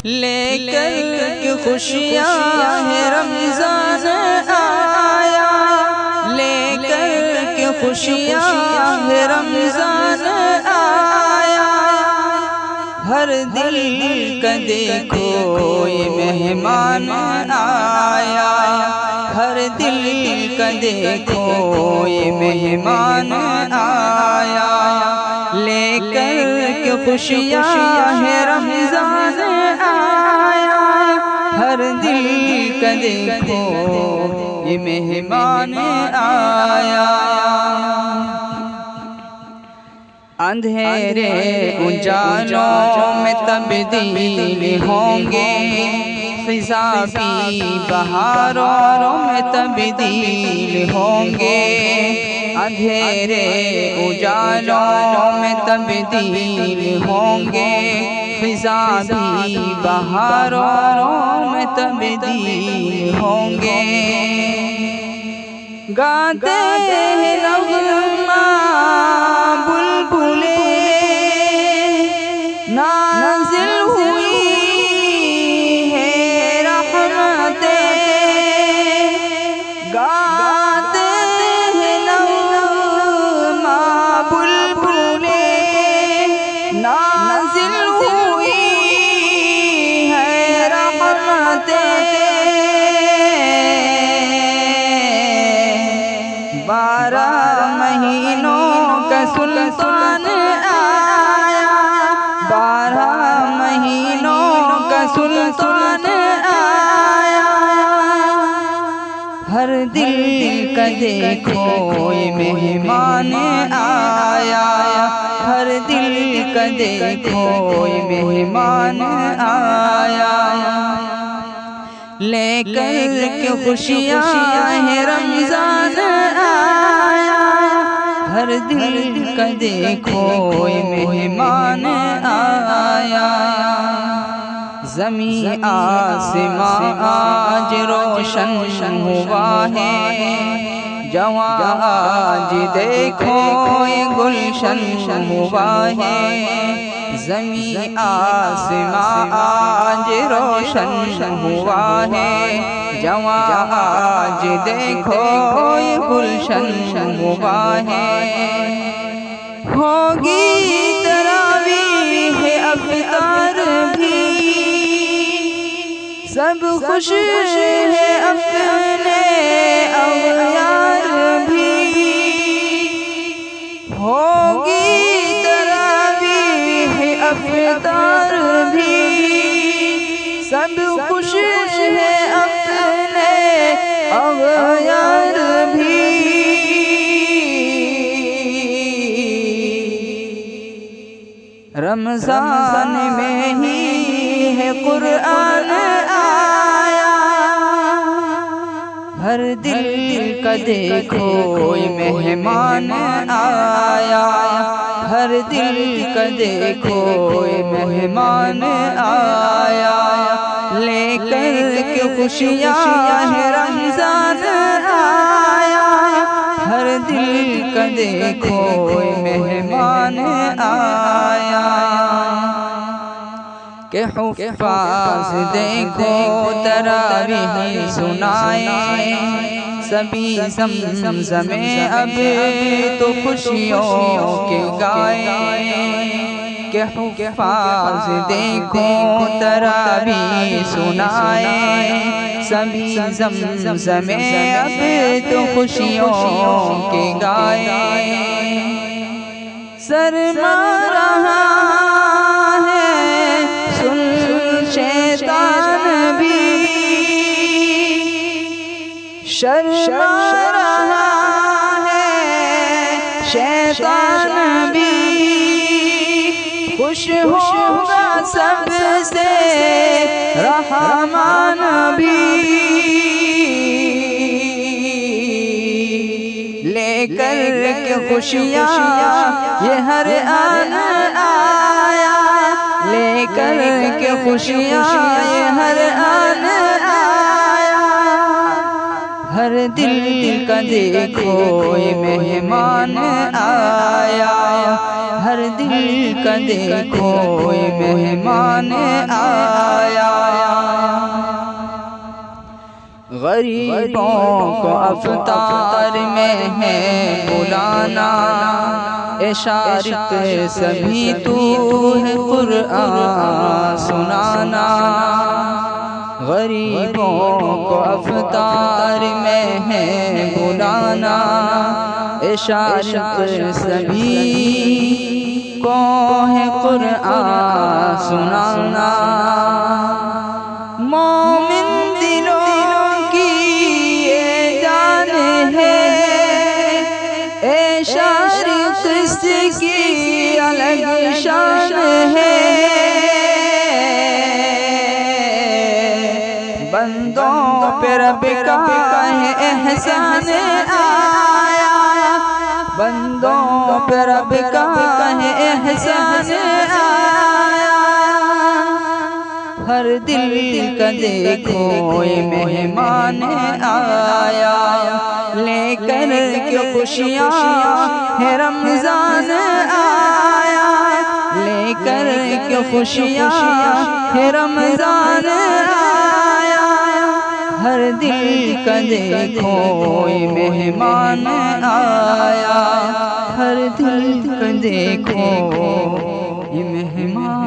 लेकर के खुशियाँ है रमज़ान आया, लेकर के खुशियाँ है रमज़ान आया। हर दिल का देखो ये मेहमान आया, हर दिल का देखो ये मेहमान आया। लेकर के खुशियाँ है रमज़ान आया, हर दिल का देखो ये मेहमान आया। अंधेरे उजालों में तब्दील होंगे, फ़िज़ा भी बहारों में तब्दील होंगे। अंधेरे उजालों में तब्दील होंगे, फ़िज़ा भी बहारों में तब्दील होंगे। गाते हैं नग़मा बुलबुले, नाज़िल हुई है रहमतें। गाते हैं नग़मा बुलबुले, नाज़िल हुई है रहमतें। 12 महीनों का सुल्तान आया, 12 महीनों का सुल्तान आया। हर दिल का देखो ये मेहमान आया, हर दिल का देखो ये मेहमान आया। लेकर के खुशियाँ है रमज़ान आया, हर दिल का देखो ये मेहमान आया। ज़मीं आसमां आज रोशन हुआ है, जवां आज देखो ये गुलशन हुआ है। ज़मीं आसमां आज रोशन हुआ है, जवां आज देखो ये गुलशन हुआ है। होगी तरावीह अफ़तार भी, सब खुश है अपने अग़यार भी। होगी तरावीह अफ़तार भी, सब खुश है अपने अग़यार भी। रमज़ान में ही है क़ुरआन आया, हर दिल का देखो ये मेहमान आया, हर दिल का देखो ये मेहमान आया। लेकर के खुशियाँ है रमज़ान आया, हर दिल का देखो ये मेहमान आया। के हुफ़्फ़ाज़ देखो तरावीह सुनाए, सभी ज़मज़मे अब तो खुशियों के गाए। के हुफ़्फ़ाज़ देखो तरावीह सुनाए, सभी ज़मज़मे अब तो खुशियों के गाए। शर्मा रहा है सुन शैतान भी, शर्मा रहा है शैतान भी। खुश होगा सबसे रहमान भी, लेकर के खुशियाँ ये हर आन आया, लेकर के खुशियाँ ये हर आन आया। हर दिल का देखो ये मेहमान आया, हर दिल का देखो ये मेहमान आया। गरीबों को अफ्तार में है बुलाना, इशारत सभी तू है कुरान सुनाना। गरीबों को अफ्तार में है बुलाना, इशारत सभी को है कुरान सुनाना। मोमिन दिलों की ये जान है, इशारत की अलग शान है। बंदों पे रब का है एहसान आया, बंदों पे रब का है एहसान आया। हर दिल का देखो ये मेहमान आया, लेकर के खुशियाँ है रमजान आया, लेकर के खुशियाँ है रमजान आया। हर दिल का देखो ये मेहमान आया, हर दिल का देखो ये मेहमान